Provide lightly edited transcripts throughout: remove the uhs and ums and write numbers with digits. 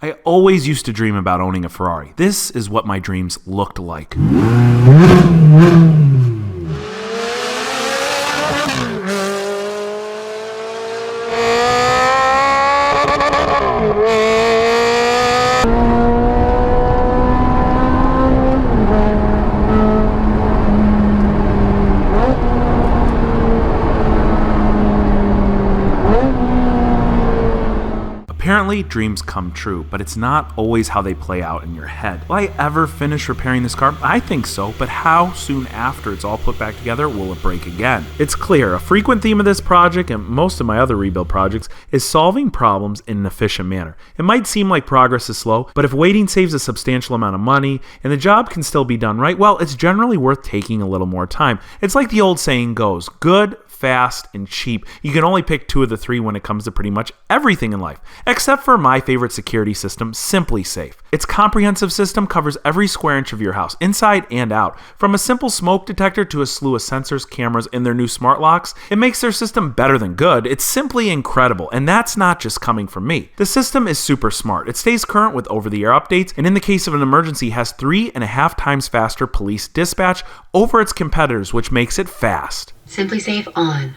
I always used to dream about owning a Ferrari. This is what my dreams looked like. Apparently, dreams come true, but it's not always how they play out in your head. Will I ever finish repairing this car? I think so, but how soon after it's all put back together will it break again? It's clear, a frequent theme of this project and most of my other rebuild projects is solving problems in an efficient manner. It might seem like progress is slow, but if waiting saves a substantial amount of money and the job can still be done right, well, it's generally worth taking a little more time. It's like the old saying goes, good, fast, and cheap. You can only pick two of the three when it comes to pretty much everything in life, except for my favorite security system, Simply Safe. Its comprehensive system covers every square inch of your house, inside and out. From a simple smoke detector to a slew of sensors, cameras, and their new smart locks, it makes their system better than good. It's simply incredible, and that's not just coming from me. The system is super smart. It stays current with over-the-air updates, and in the case of an emergency, has 3.5 times faster police dispatch over its competitors, which makes it fast. Simply Safe on.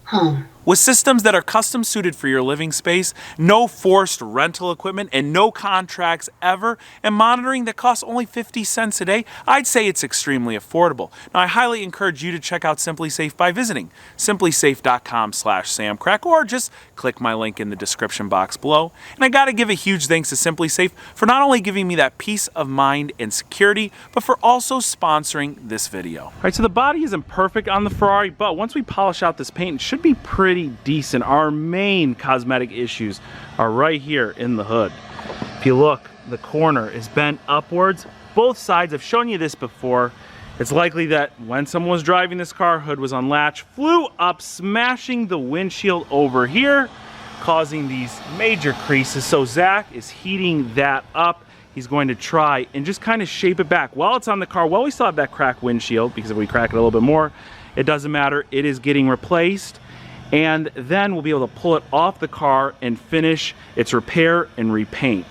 Home. With systems that are custom suited for your living space, no forced rental equipment, and no contracts ever, and monitoring that costs only 50 cents a day, I'd say it's extremely affordable. Now, I highly encourage you to check out Simply Safe by visiting simplysafe.com/samcrack, or just click my link in the description box below. And I gotta give a huge thanks to Simply Safe for not only giving me that peace of mind and security, but for also sponsoring this video. All right, so the body isn't perfect on the Ferrari, but once we polish out this paint, it should be pretty decent. Our main cosmetic issues are right here in the hood. If you look, the corner is bent upwards. Both sides, I've shown you this before. It's likely that when someone was driving this car, hood was unlatched, flew up, smashing the windshield over here, causing these major creases. So Zach is heating that up. He's going to try and just kind of shape it back while it's on the car. Well, we still have that cracked windshield, because if we crack it a little bit more, it doesn't matter. It is getting replaced. And then we'll be able to pull it off the car and finish its repair and repaint.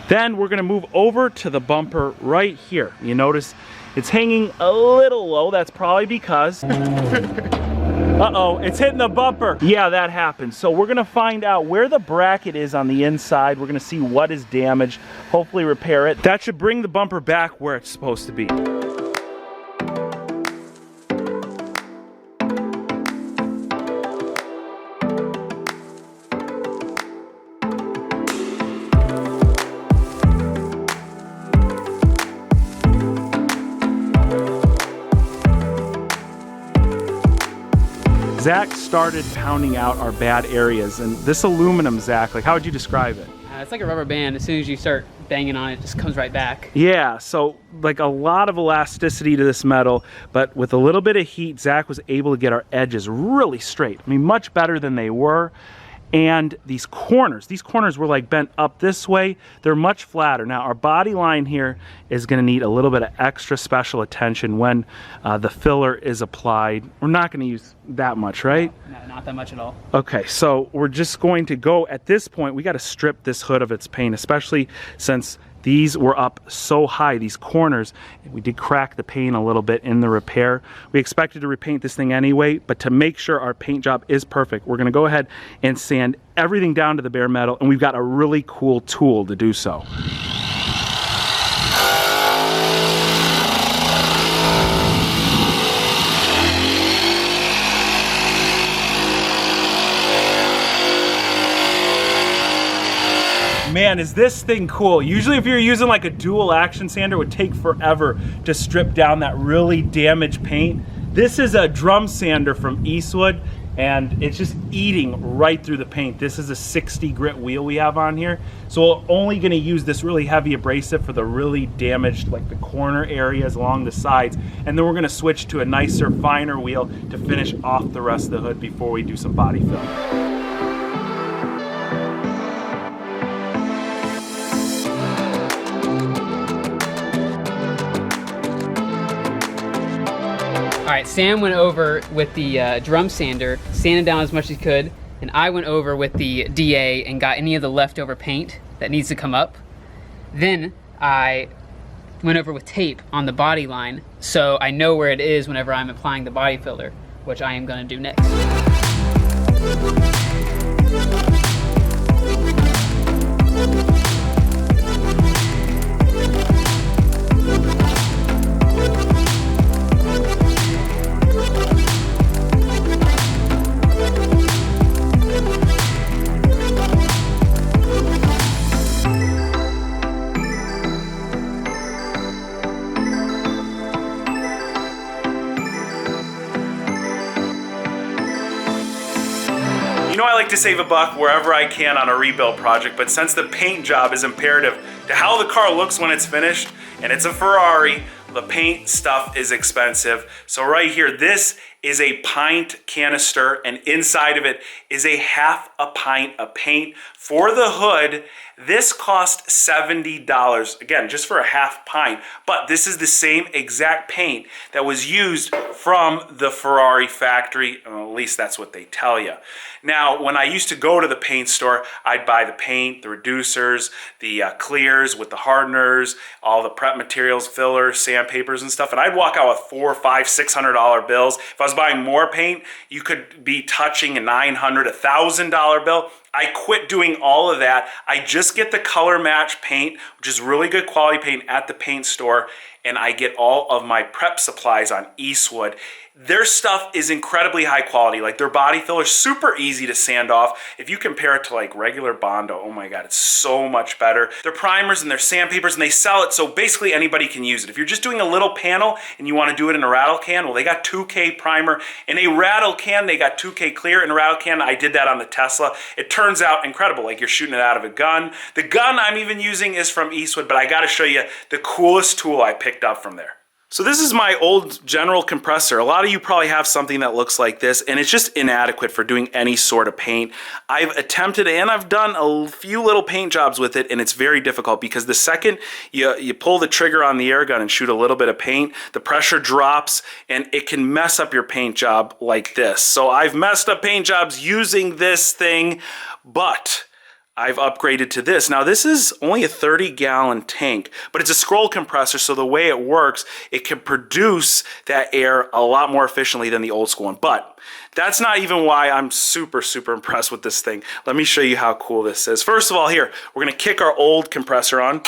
Then we're gonna move over to the bumper right here. You notice it's hanging a little low. That's probably because, uh-oh, it's hitting the bumper. Yeah, that happens. So we're gonna find out where the bracket is on the inside. We're gonna see what is damaged, hopefully repair it. That should bring the bumper back where it's supposed to be. Zach started pounding out our bad areas, and this aluminum, Zach, like, how would you describe it? It's like a rubber band. As soon as you start banging on it, it just comes right back. Yeah, so like a lot of elasticity to this metal, but with a little bit of heat, Zach was able to get our edges really straight. I mean, much better than they were. And these corners were like bent up this way. They're much flatter. Now, our body line here is gonna need a little bit of extra special attention when the filler is applied. We're not gonna use that much, right? No, not that much at all. Okay, so we're just going to go, at this point, we gotta strip this hood of its paint, especially since these were up so high, these corners. We did crack the paint a little bit in the repair. We expected to repaint this thing anyway, but to make sure our paint job is perfect, we're gonna go ahead and sand everything down to the bare metal, and we've got a really cool tool to do so. Man, is this thing cool. Usually if you're using like a dual action sander, it would take forever to strip down that really damaged paint. This is a drum sander from Eastwood, and it's just eating right through the paint. This is a 60 grit wheel we have on here. So we're only gonna use this really heavy abrasive for the really damaged, like the corner areas along the sides. And then we're gonna switch to a nicer, finer wheel to finish off the rest of the hood before we do some body fill. All right, Sam went over with the drum sander, sanded down as much as he could, and I went over with the DA and got any of the leftover paint that needs to come up. Then I went over with tape on the body line so I know where it is whenever I'm applying the body filler, which I am going to do next. You know I like to save a buck wherever I can on a rebuild project, but since the paint job is imperative to how the car looks when it's finished, and it's a Ferrari, the paint stuff is expensive. So right here, this is a pint canister, and inside of it is a half a pint of paint for the hood. This cost $70, again, just for a half pint, but this is the same exact paint that was used from the Ferrari factory, well, at least that's what they tell you. Now, when I used to go to the paint store, I'd buy the paint, the reducers, the clears with the hardeners, all the prep materials, fillers, sandpapers and stuff, and I'd walk out with $400, $500, $600 bills. If I was buying more paint, you could be touching a $900, $1,000 bill. I quit doing all of that. I just get the color match paint, which is really good quality paint at the paint store, and I get all of my prep supplies on Eastwood. Their stuff is incredibly high quality. Like their body filler is super easy to sand off. If you compare it to like regular Bondo, oh my God, it's so much better. Their primers and their sandpapers, and they sell it so basically anybody can use it. If you're just doing a little panel and you want to do it in a rattle can, well, they got 2K primer in a rattle can. They got 2K clear in a rattle can. I did that on the Tesla. It turns out incredible, like you're shooting it out of a gun. The gun I'm even using is from Eastwood, but I got to show you the coolest tool I picked up from there. So this is my old general compressor. A lot of you probably have something that looks like this, and it's just inadequate for doing any sort of paint. I've attempted and I've done a few little paint jobs with it, and it's very difficult because the second you pull the trigger on the air gun and shoot a little bit of paint, the pressure drops and it can mess up your paint job like this. So I've messed up paint jobs using this thing, but I've upgraded to this. Now this is only a 30-gallon tank, but it's a scroll compressor, so the way it works, it can produce that air a lot more efficiently than the old school one. But that's not even why I'm super impressed with this thing. Let me show you how cool this is. First of all, here, we're gonna kick our old compressor on. And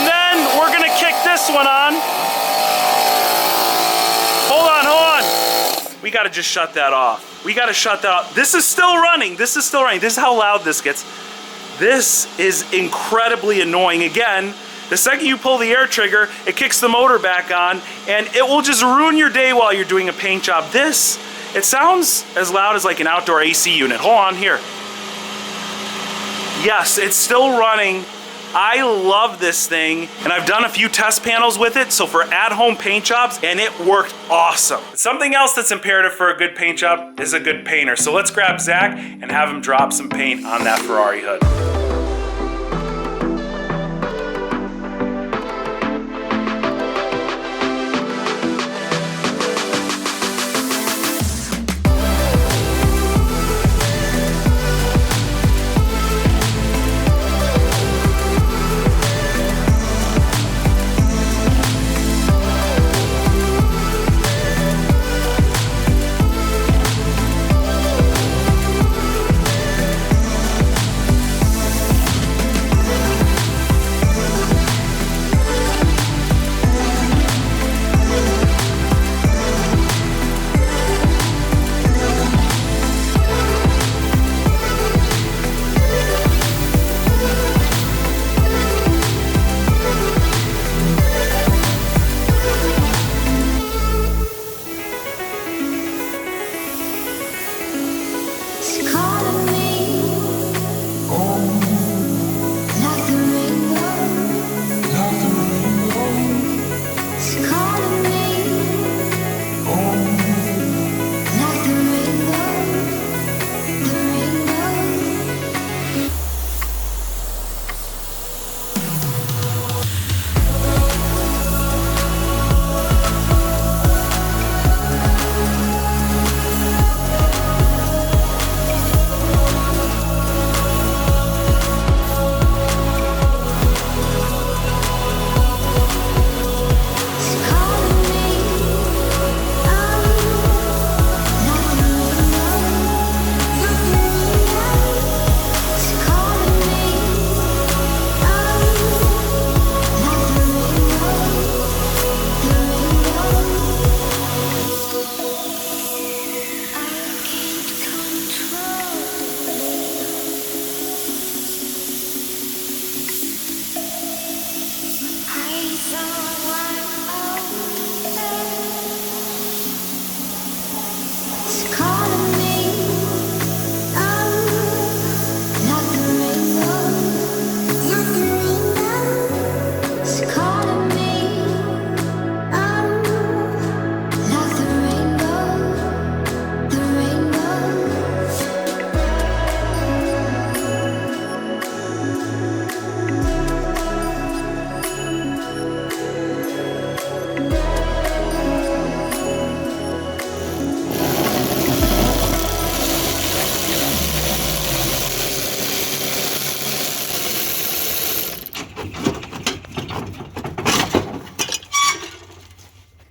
then we're gonna kick this one on. Hold on. We gotta just shut that off. We gotta shut that off. This is still running. This is how loud this gets. This is incredibly annoying. Again, the second you pull the air trigger, it kicks the motor back on, and it will just ruin your day while you're doing a paint job. This, it sounds as loud as like an outdoor AC unit. Hold on here. Yes, it's still running. I love this thing, and I've done a few test panels with it, so for at-home paint jobs, and it worked awesome. Something else that's imperative for a good paint job is a good painter. So let's grab Zach and have him drop some paint on that Ferrari hood.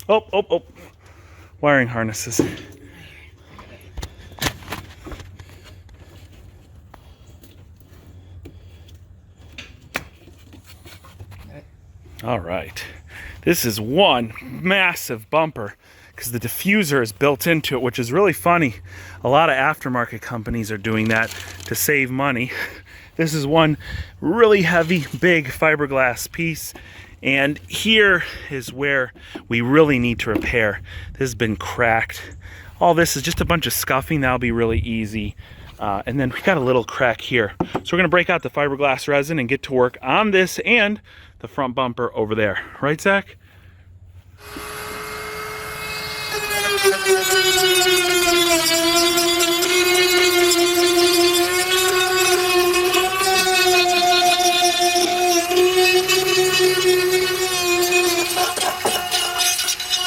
Oh. Wiring harnesses. All right. This is one massive bumper because the diffuser is built into it, which is really funny. A lot of aftermarket companies are doing that to save money. This is one really heavy, big fiberglass piece. And here is where we really need to repair. This has been cracked. All this is just a bunch of scuffing. That'll be really easy. And then we got a little crack here. So we're gonna break out the fiberglass resin and get to work on this and the front bumper over there. Right, Zach?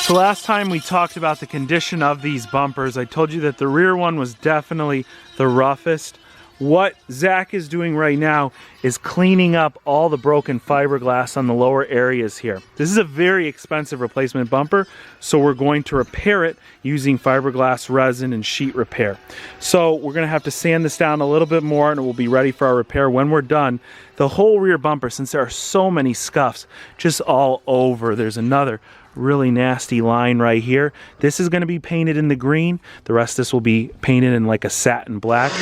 So last time we talked about the condition of these bumpers. I told you that the rear one was definitely the roughest. What Zach is doing right now is cleaning up all the broken fiberglass on the lower areas here. This is a very expensive replacement bumper, so we're going to repair it using fiberglass resin and sheet repair. So we're gonna have to sand this down a little bit more and it will be ready for our repair when we're done. The whole rear bumper, since there are so many scuffs just all over, there's another really nasty line right here. This is gonna be painted in the green. The rest of this will be painted in like a satin black.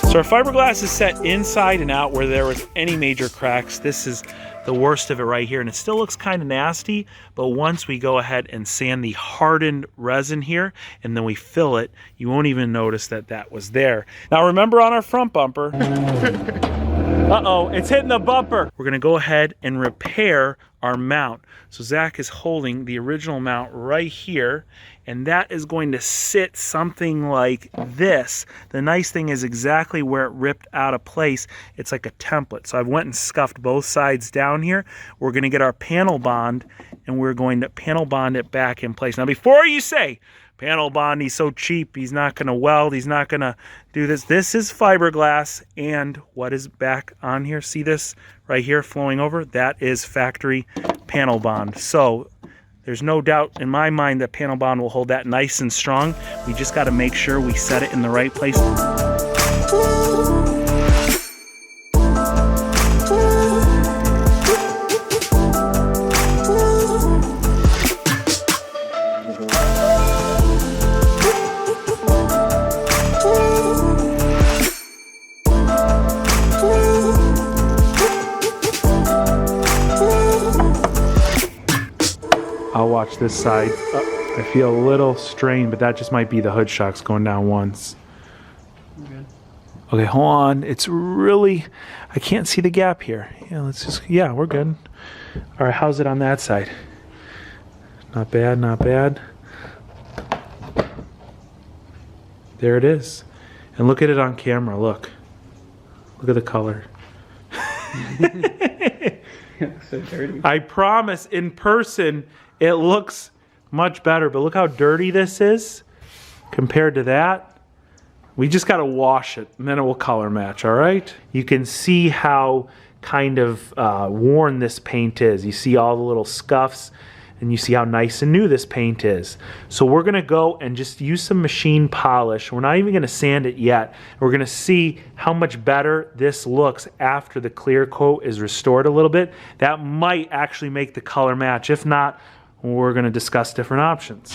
So our fiberglass is set inside and out where there was any major cracks. This is the worst of it right here, and it still looks kind of nasty, but once we go ahead and sand the hardened resin here and then we fill it, you won't even notice that that was there. Now remember, on our front bumper, uh-oh, it's hitting the bumper. We're gonna go ahead and repair our mount. So Zach is holding the original mount right here, and that is going to sit something like this. The nice thing is exactly where it ripped out of place, it's like a template. So I went and scuffed both sides down here. We're gonna get our panel bond and we're going to panel bond it back in place. Now before you say, panel bond, he's so cheap, he's not gonna weld, he's not gonna do this. This is fiberglass, and what is back on here, see this right here flowing over? That is factory panel bond. So there's no doubt in my mind that panel bond will hold that nice and strong. We just gotta make sure we set it in the right place. I'll watch this side. I feel a little strained, but that just might be the hood shocks going down once. Okay. Okay, hold on. It's really, I can't see the gap here. Yeah, let's just, yeah, we're good. All right, how's it on that side? Not bad, not bad. There it is. And look at it on camera, look. Look at the color. So dirty. I promise, in person, it looks much better, but look how dirty this is compared to that. We just got to wash it, and then it will color match, all right? You can see how kind of worn this paint is. You see all the little scuffs, and you see how nice and new this paint is. So we're gonna go and just use some machine polish. We're not even gonna sand it yet. We're gonna see how much better this looks after the clear coat is restored a little bit. That might actually make the color match. If not, we're gonna discuss different options.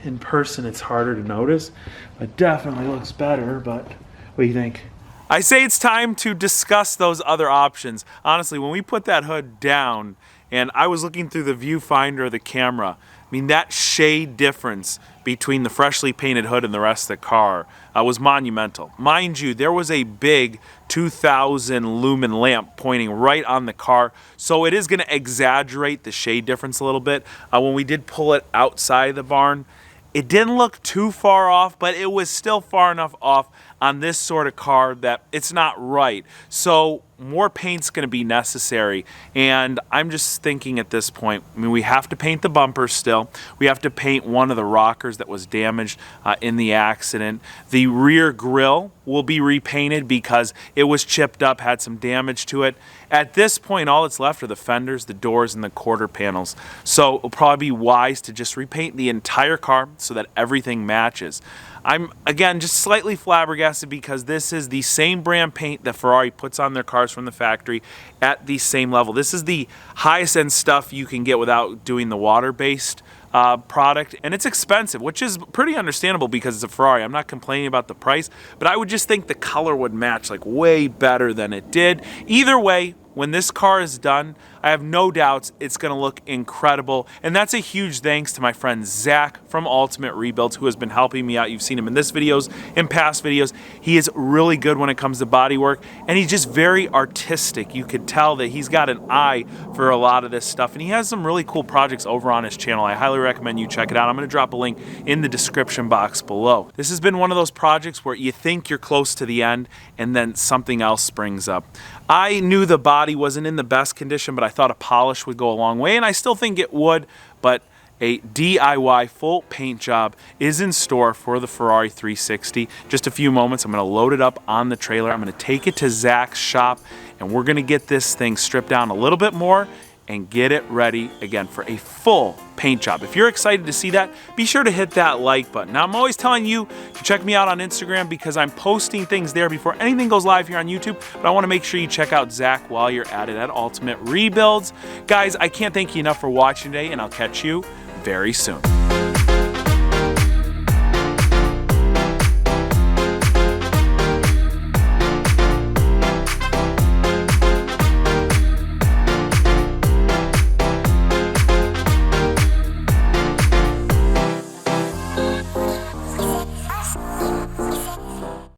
In person it's harder to notice. It definitely looks better, but what do you think? I say it's time to discuss those other options. Honestly, when we put that hood down and I was looking through the viewfinder of the camera, mean, that shade difference between the freshly painted hood and the rest of the car was monumental. Mind you, there was a big 2000 lumen lamp pointing right on the car, so it is going to exaggerate the shade difference a little bit. When we did pull it outside the barn, it didn't look too far off, but it was still far enough off on this sort of car that it's not right. So more paint's going to be necessary, and I'm just thinking at this point, I mean, we have to paint the bumper still. We have to paint one of the rockers that was damaged in the accident. The rear grille will be repainted because it was chipped up, had some damage to it. At this point, all that's left are the fenders, the doors, and the quarter panels. So it'll probably be wise to just repaint the entire car so that everything matches. I'm, again, just slightly flabbergasted because this is the same brand paint that Ferrari puts on their cars from the factory at the same level. This is the highest end stuff you can get without doing the water-based product, and it's expensive, which is pretty understandable because it's a Ferrari. I'm not complaining about the price, but I would just think the color would match like way better than it did. Either way, when this car is done, I have no doubts it's going to look incredible. And that's a huge thanks to my friend Zach from Ultimate Rebuilds, who has been helping me out. You've seen him in this videos, in past videos. He is really good when it comes to bodywork, and he's just very artistic. You could tell that he's got an eye for a lot of this stuff, and he has some really cool projects over on his channel. I highly recommend you check it out. I'm going to drop a link in the description box below. This has been one of those projects where you think you're close to the end, and then something else springs up. I knew the body wasn't in the best condition, but I thought a polish would go a long way, and I still think it would, but a DIY full paint job is in store for the Ferrari 360. Just a few moments, I'm going to load it up on the trailer. I'm going to take it to Zach's shop, and we're going to get this thing stripped down a little bit more and get it ready again for a full paint job. If you're excited to see that, be sure to hit that like button. Now, I'm always telling you to check me out on Instagram because I'm posting things there before anything goes live here on YouTube, but I want to make sure you check out Zach while you're at it at Ultimate Rebuilds. Guys, I can't thank you enough for watching today, and I'll catch you very soon.